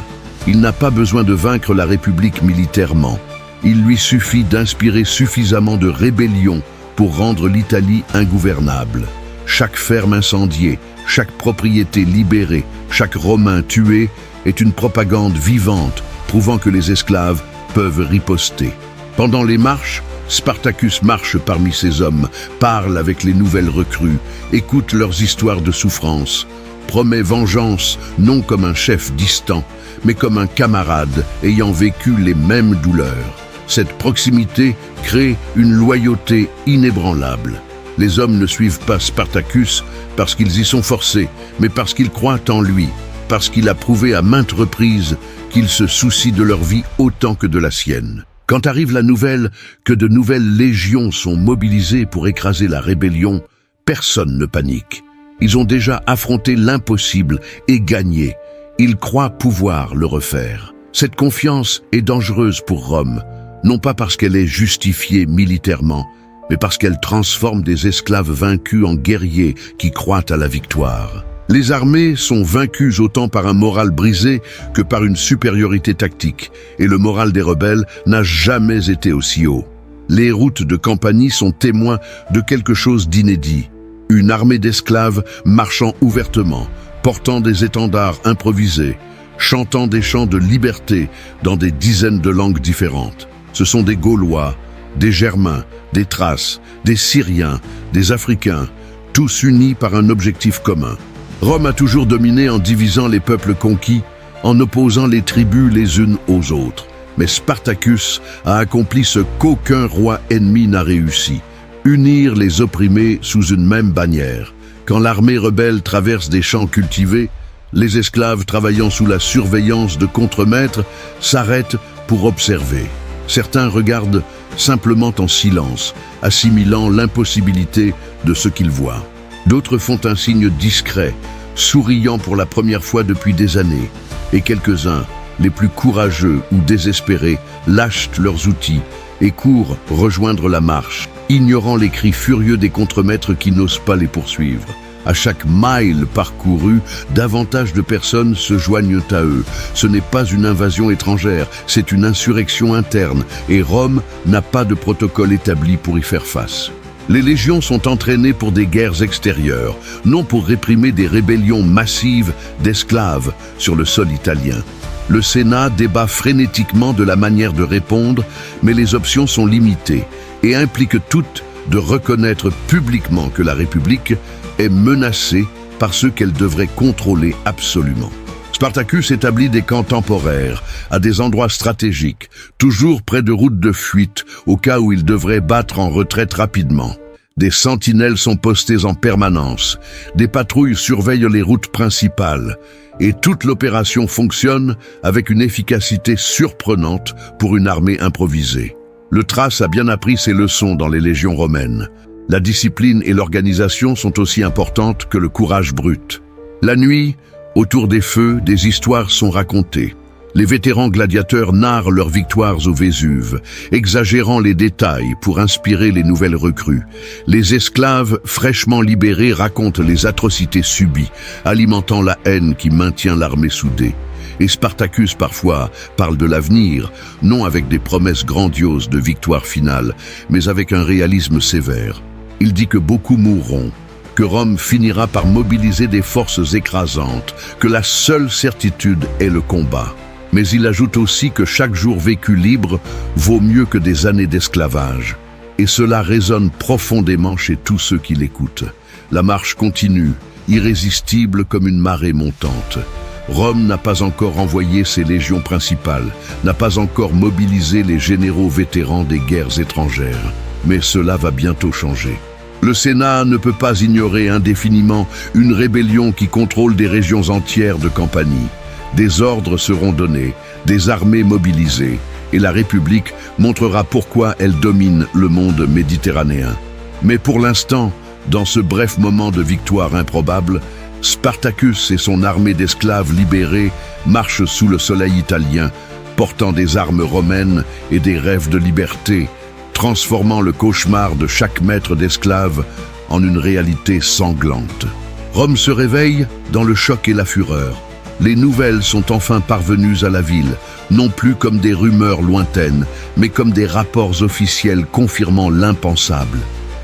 Il n'a pas besoin de vaincre la République militairement. Il lui suffit d'inspirer suffisamment de rébellion pour rendre l'Italie ingouvernable. Chaque ferme incendiée, chaque propriété libérée, chaque Romain tué est une propagande vivante prouvant que les esclaves peuvent riposter. Pendant les marches, Spartacus marche parmi ses hommes, parle avec les nouvelles recrues, écoute leurs histoires de souffrance, promet vengeance non comme un chef distant, mais comme un camarade ayant vécu les mêmes douleurs. Cette proximité crée une loyauté inébranlable. Les hommes ne suivent pas Spartacus parce qu'ils y sont forcés, mais parce qu'ils croient en lui, parce qu'il a prouvé à maintes reprises qu'il se soucie de leur vie autant que de la sienne. Quand arrive la nouvelle que de nouvelles légions sont mobilisées pour écraser la rébellion, personne ne panique. Ils ont déjà affronté l'impossible et gagné. Ils croient pouvoir le refaire. Cette confiance est dangereuse pour Rome, non pas parce qu'elle est justifiée militairement, mais parce qu'elle transforme des esclaves vaincus en guerriers qui croient à la victoire. Les armées sont vaincues autant par un moral brisé que par une supériorité tactique, et le moral des rebelles n'a jamais été aussi haut. Les routes de Campanie sont témoins de quelque chose d'inédit. Une armée d'esclaves marchant ouvertement, portant des étendards improvisés, chantant des chants de liberté dans des dizaines de langues différentes. Ce sont des Gaulois, des Germains, des Thraces, des Syriens, des Africains, tous unis par un objectif commun. Rome a toujours dominé en divisant les peuples conquis, en opposant les tribus les unes aux autres. Mais Spartacus a accompli ce qu'aucun roi ennemi n'a réussi: unir les opprimés sous une même bannière. Quand l'armée rebelle traverse des champs cultivés, les esclaves travaillant sous la surveillance de contremaîtres s'arrêtent pour observer. Certains regardent simplement en silence, assimilant l'impossibilité de ce qu'ils voient. D'autres font un signe discret, souriant pour la première fois depuis des années. Et quelques-uns, les plus courageux ou désespérés, lâchent leurs outils et courent rejoindre la marche, ignorant les cris furieux des contremaîtres qui n'osent pas les poursuivre. À chaque mile parcourue, davantage de personnes se joignent à eux. Ce n'est pas une invasion étrangère, c'est une insurrection interne, et Rome n'a pas de protocole établi pour y faire face. Les légions sont entraînées pour des guerres extérieures, non pour réprimer des rébellions massives d'esclaves sur le sol italien. Le Sénat débat frénétiquement de la manière de répondre, mais les options sont limitées et impliquent toutes de reconnaître publiquement que la République est menacée par ceux qu'elle devrait contrôler absolument. Spartacus établit des camps temporaires à des endroits stratégiques, toujours près de routes de fuite, au cas où il devrait battre en retraite rapidement. Des sentinelles sont postées en permanence, des patrouilles surveillent les routes principales, et toute l'opération fonctionne avec une efficacité surprenante pour une armée improvisée. Le Thrace a bien appris ses leçons dans les légions romaines. La discipline et l'organisation sont aussi importantes que le courage brut. La nuit, autour des feux, des histoires sont racontées. Les vétérans gladiateurs narrent leurs victoires au Vésuve, exagérant les détails pour inspirer les nouvelles recrues. Les esclaves fraîchement libérés racontent les atrocités subies, alimentant la haine qui maintient l'armée soudée. Et Spartacus parfois parle de l'avenir, non avec des promesses grandioses de victoire finale, mais avec un réalisme sévère. Il dit que beaucoup mourront, que Rome finira par mobiliser des forces écrasantes, que la seule certitude est le combat. Mais il ajoute aussi que chaque jour vécu libre vaut mieux que des années d'esclavage. Et cela résonne profondément chez tous ceux qui l'écoutent. La marche continue, irrésistible comme une marée montante. Rome n'a pas encore envoyé ses légions principales, n'a pas encore mobilisé les généraux vétérans des guerres étrangères. Mais cela va bientôt changer. Le Sénat ne peut pas ignorer indéfiniment une rébellion qui contrôle des régions entières de Campanie. Des ordres seront donnés, des armées mobilisées, et la République montrera pourquoi elle domine le monde méditerranéen. Mais pour l'instant, dans ce bref moment de victoire improbable, Spartacus et son armée d'esclaves libérés marchent sous le soleil italien, portant des armes romaines et des rêves de liberté, transformant le cauchemar de chaque maître d'esclaves en une réalité sanglante. Rome se réveille dans le choc et la fureur. Les nouvelles sont enfin parvenues à la ville, non plus comme des rumeurs lointaines, mais comme des rapports officiels confirmant l'impensable.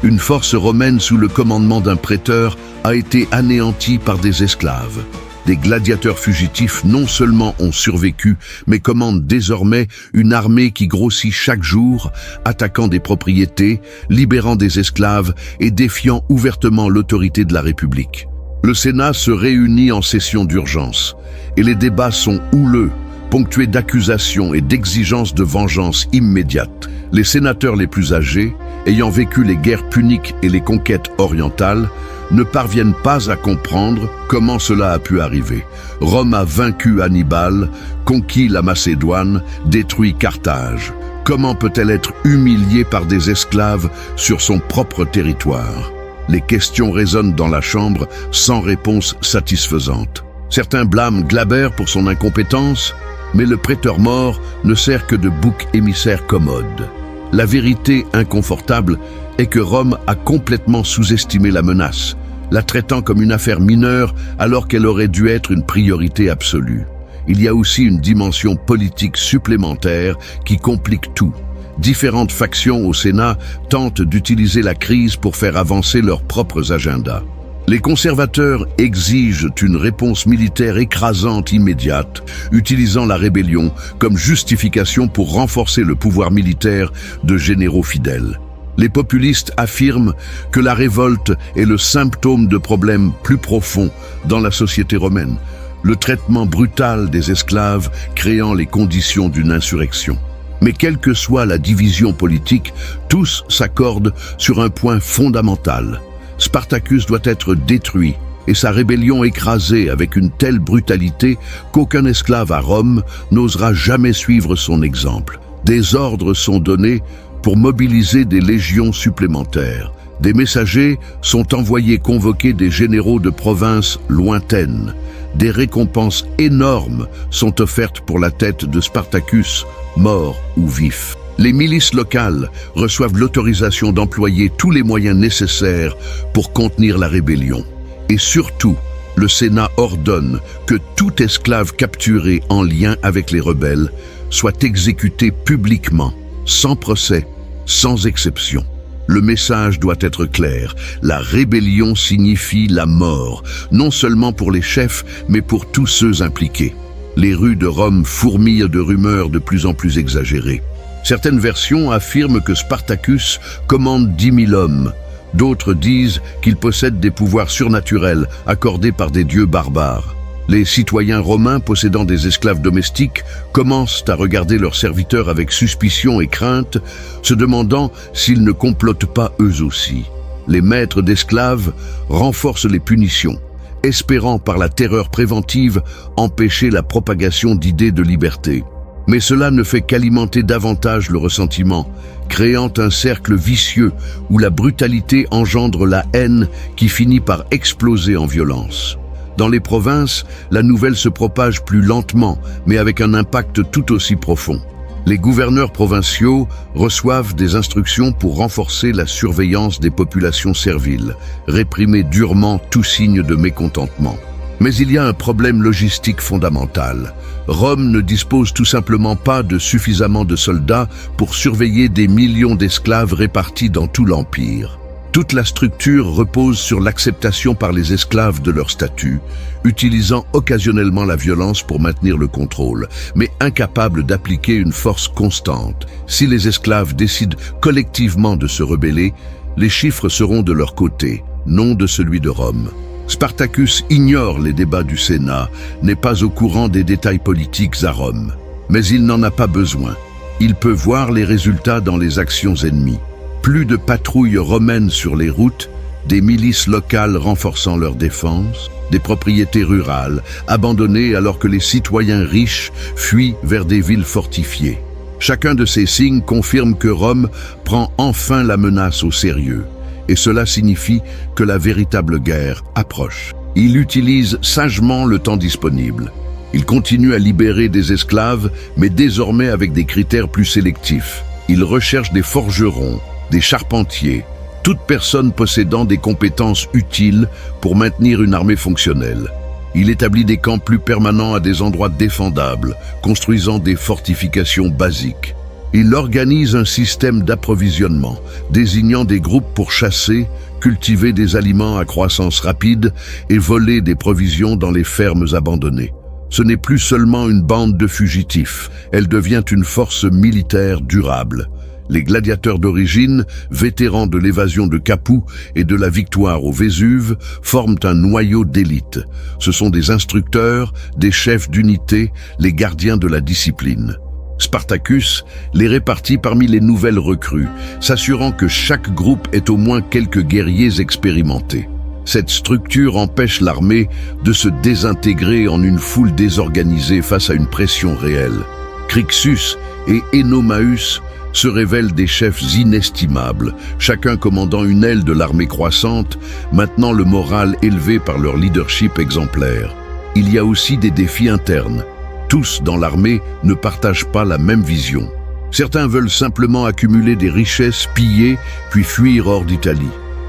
Une force romaine sous le commandement d'un préteur a été anéantie par des esclaves. Des gladiateurs fugitifs non seulement ont survécu, mais commandent désormais une armée qui grossit chaque jour, attaquant des propriétés, libérant des esclaves et défiant ouvertement l'autorité de la République. Le Sénat se réunit en session d'urgence, et les débats sont houleux, ponctués d'accusations et d'exigences de vengeance immédiate. Les sénateurs les plus âgés, ayant vécu les guerres puniques et les conquêtes orientales, ne parviennent pas à comprendre comment cela a pu arriver. Rome a vaincu Hannibal, conquis la Macédoine, détruit Carthage. Comment peut-elle être humiliée par des esclaves sur son propre territoire? Les questions résonnent dans la chambre sans réponse satisfaisante. Certains blâment Glaber pour son incompétence, mais le préteur mort ne sert que de bouc émissaire commode. La vérité inconfortable est que Rome a complètement sous-estimé la menace, la traitant comme une affaire mineure alors qu'elle aurait dû être une priorité absolue. Il y a aussi une dimension politique supplémentaire qui complique tout. Différentes factions au Sénat tentent d'utiliser la crise pour faire avancer leurs propres agendas. Les conservateurs exigent une réponse militaire écrasante immédiate, utilisant la rébellion comme justification pour renforcer le pouvoir militaire de généraux fidèles. Les populistes affirment que la révolte est le symptôme de problèmes plus profonds dans la société romaine, le traitement brutal des esclaves créant les conditions d'une insurrection. Mais quelle que soit la division politique, tous s'accordent sur un point fondamental. Spartacus doit être détruit et sa rébellion écrasée avec une telle brutalité qu'aucun esclave à Rome n'osera jamais suivre son exemple. Des ordres sont donnés pour mobiliser des légions supplémentaires. Des messagers sont envoyés convoquer des généraux de provinces lointaines. Des récompenses énormes sont offertes pour la tête de Spartacus, mort ou vif. Les milices locales reçoivent l'autorisation d'employer tous les moyens nécessaires pour contenir la rébellion. Et surtout, le Sénat ordonne que tout esclave capturé en lien avec les rebelles soit exécuté publiquement, sans procès, sans exception. Le message doit être clair. La rébellion signifie la mort, non seulement pour les chefs, mais pour tous ceux impliqués. Les rues de Rome fourmillent de rumeurs de plus en plus exagérées. Certaines versions affirment que Spartacus commande 10 000 hommes. D'autres disent qu'il possède des pouvoirs surnaturels accordés par des dieux barbares. Les citoyens romains possédant des esclaves domestiques commencent à regarder leurs serviteurs avec suspicion et crainte, se demandant s'ils ne complotent pas eux aussi. Les maîtres d'esclaves renforcent les punitions, espérant par la terreur préventive empêcher la propagation d'idées de liberté. Mais cela ne fait qu'alimenter davantage le ressentiment, créant un cercle vicieux où la brutalité engendre la haine qui finit par exploser en violence. Dans les provinces, la nouvelle se propage plus lentement, mais avec un impact tout aussi profond. Les gouverneurs provinciaux reçoivent des instructions pour renforcer la surveillance des populations serviles, réprimer durement tout signe de mécontentement. Mais il y a un problème logistique fondamental. Rome ne dispose tout simplement pas de suffisamment de soldats pour surveiller des millions d'esclaves répartis dans tout l'Empire. Toute la structure repose sur l'acceptation par les esclaves de leur statut, utilisant occasionnellement la violence pour maintenir le contrôle, mais incapable d'appliquer une force constante. Si les esclaves décident collectivement de se rebeller, les chiffres seront de leur côté, non de celui de Rome. Spartacus ignore les débats du Sénat, n'est pas au courant des détails politiques à Rome. Mais il n'en a pas besoin. Il peut voir les résultats dans les actions ennemies. Plus de patrouilles romaines sur les routes, des milices locales renforçant leur défense, des propriétés rurales abandonnées alors que les citoyens riches fuient vers des villes fortifiées. Chacun de ces signes confirme que Rome prend enfin la menace au sérieux. Et cela signifie que la véritable guerre approche. Il utilise sagement le temps disponible. Il continue à libérer des esclaves, mais désormais avec des critères plus sélectifs. Il recherche des forgerons, des charpentiers, toute personne possédant des compétences utiles pour maintenir une armée fonctionnelle. Il établit des camps plus permanents à des endroits défendables, construisant des fortifications basiques. Il organise un système d'approvisionnement, désignant des groupes pour chasser, cultiver des aliments à croissance rapide et voler des provisions dans les fermes abandonnées. Ce n'est plus seulement une bande de fugitifs, elle devient une force militaire durable. Les gladiateurs d'origine, vétérans de l'évasion de Capoue et de la victoire au Vésuve, forment un noyau d'élite. Ce sont des instructeurs, des chefs d'unité, les gardiens de la discipline. Spartacus les répartit parmi les nouvelles recrues, s'assurant que chaque groupe ait au moins quelques guerriers expérimentés. Cette structure empêche l'armée de se désintégrer en une foule désorganisée face à une pression réelle. Crixus et Enomaüs se révèlent des chefs inestimables, chacun commandant une aile de l'armée croissante, maintenant le moral élevé par leur leadership exemplaire. Il y a aussi des défis internes. Tous dans l'armée ne partagent pas la même vision. Certains veulent simplement accumuler des richesses pillées puis fuir hors d'Italie.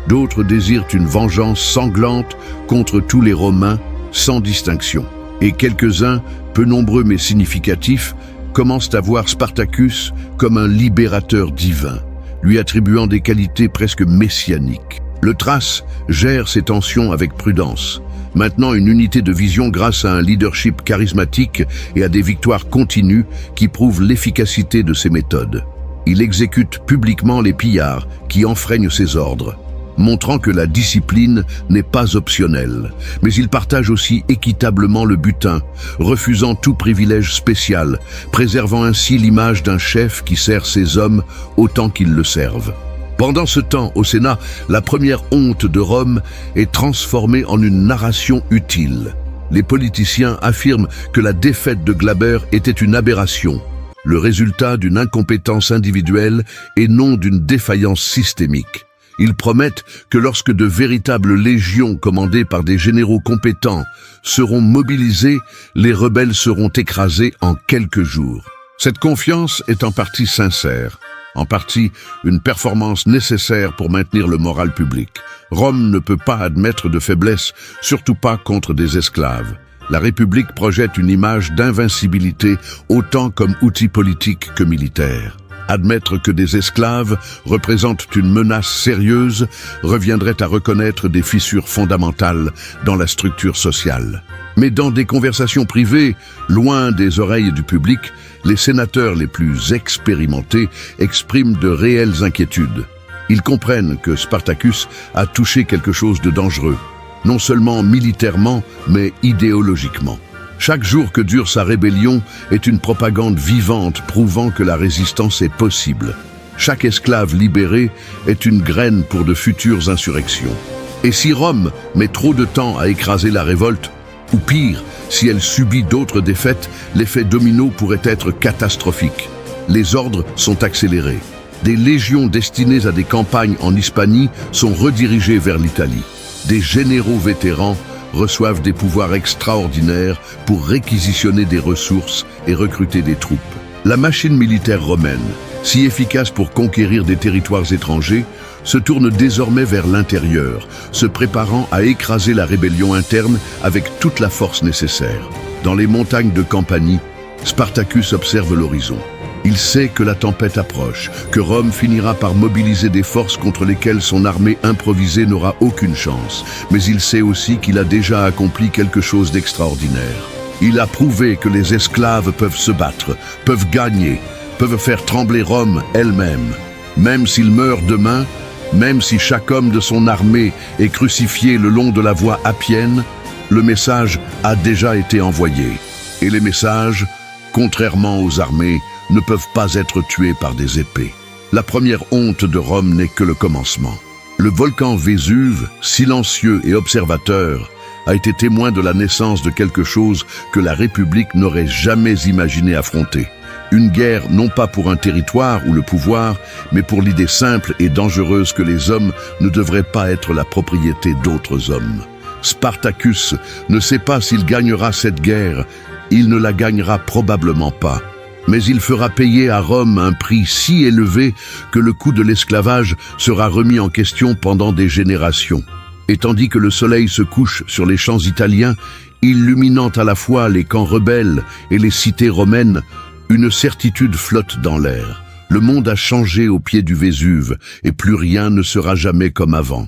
D'autres désirent une vengeance sanglante contre tous les Romains, sans distinction. Et quelques-uns, peu nombreux mais significatifs, commencent à voir Spartacus comme un libérateur divin, lui attribuant des qualités presque messianiques. Le Thrace gère ces tensions avec prudence, maintenant une unité de vision grâce à un leadership charismatique et à des victoires continues qui prouvent l'efficacité de ses méthodes. Il exécute publiquement les pillards qui enfreignent ses ordres. montrant que la discipline n'est pas optionnelle. Mais il partage aussi équitablement le butin, refusant tout privilège spécial, préservant ainsi l'image d'un chef qui sert ses hommes autant qu'ils le servent. Pendant ce temps, au Sénat, la première honte de Rome est transformée en une narration utile. Les politiciens affirment que la défaite de Glaber était une aberration, le résultat d'une incompétence individuelle et non d'une défaillance systémique. Ils promettent que lorsque de véritables légions commandées par des généraux compétents seront mobilisées, les rebelles seront écrasés en quelques jours. Cette confiance est en partie sincère, en partie une performance nécessaire pour maintenir le moral public. Rome ne peut pas admettre de faiblesse, surtout pas contre des esclaves. La République projette une image d'invincibilité autant comme outil politique que militaire. Admettre que des esclaves représentent une menace sérieuse reviendrait à reconnaître des fissures fondamentales dans la structure sociale. Mais dans des conversations privées, loin des oreilles du public, les sénateurs les plus expérimentés expriment de réelles inquiétudes. Ils comprennent que Spartacus a touché quelque chose de dangereux, non seulement militairement, mais idéologiquement. Chaque jour que dure sa rébellion est une propagande vivante prouvant que la résistance est possible. Chaque esclave libéré est une graine pour de futures insurrections. Et si Rome met trop de temps à écraser la révolte, ou pire, si elle subit d'autres défaites, l'effet domino pourrait être catastrophique. Les ordres sont accélérés. Des légions destinées à des campagnes en Hispanie sont redirigées vers l'Italie. Des généraux vétérans reçoivent des pouvoirs extraordinaires pour réquisitionner des ressources et recruter des troupes. La machine militaire romaine, si efficace pour conquérir des territoires étrangers, se tourne désormais vers l'intérieur, se préparant à écraser la rébellion interne avec toute la force nécessaire. Dans les montagnes de Campanie, Spartacus observe l'horizon. Il sait que la tempête approche, que Rome finira par mobiliser des forces contre lesquelles son armée improvisée n'aura aucune chance. Mais il sait aussi qu'il a déjà accompli quelque chose d'extraordinaire. Il a prouvé que les esclaves peuvent se battre, peuvent gagner, peuvent faire trembler Rome elle-même. Même s'il meurt demain, même si chaque homme de son armée est crucifié le long de la voie appienne, le message a déjà été envoyé. Et les messages, contrairement aux armées, ne peuvent pas être tués par des épées. La première honte de Rome n'est que le commencement. Le volcan Vésuve, silencieux et observateur, a été témoin de la naissance de quelque chose que la République n'aurait jamais imaginé affronter. Une guerre non pas pour un territoire ou le pouvoir, mais pour l'idée simple et dangereuse que les hommes ne devraient pas être la propriété d'autres hommes. Spartacus ne sait pas s'il gagnera cette guerre, il ne la gagnera probablement pas. Mais il fera payer à Rome un prix si élevé que le coût de l'esclavage sera remis en question pendant des générations. Et tandis que le soleil se couche sur les champs italiens, illuminant à la fois les camps rebelles et les cités romaines, une certitude flotte dans l'air. Le monde a changé au pied du Vésuve, et plus rien ne sera jamais comme avant.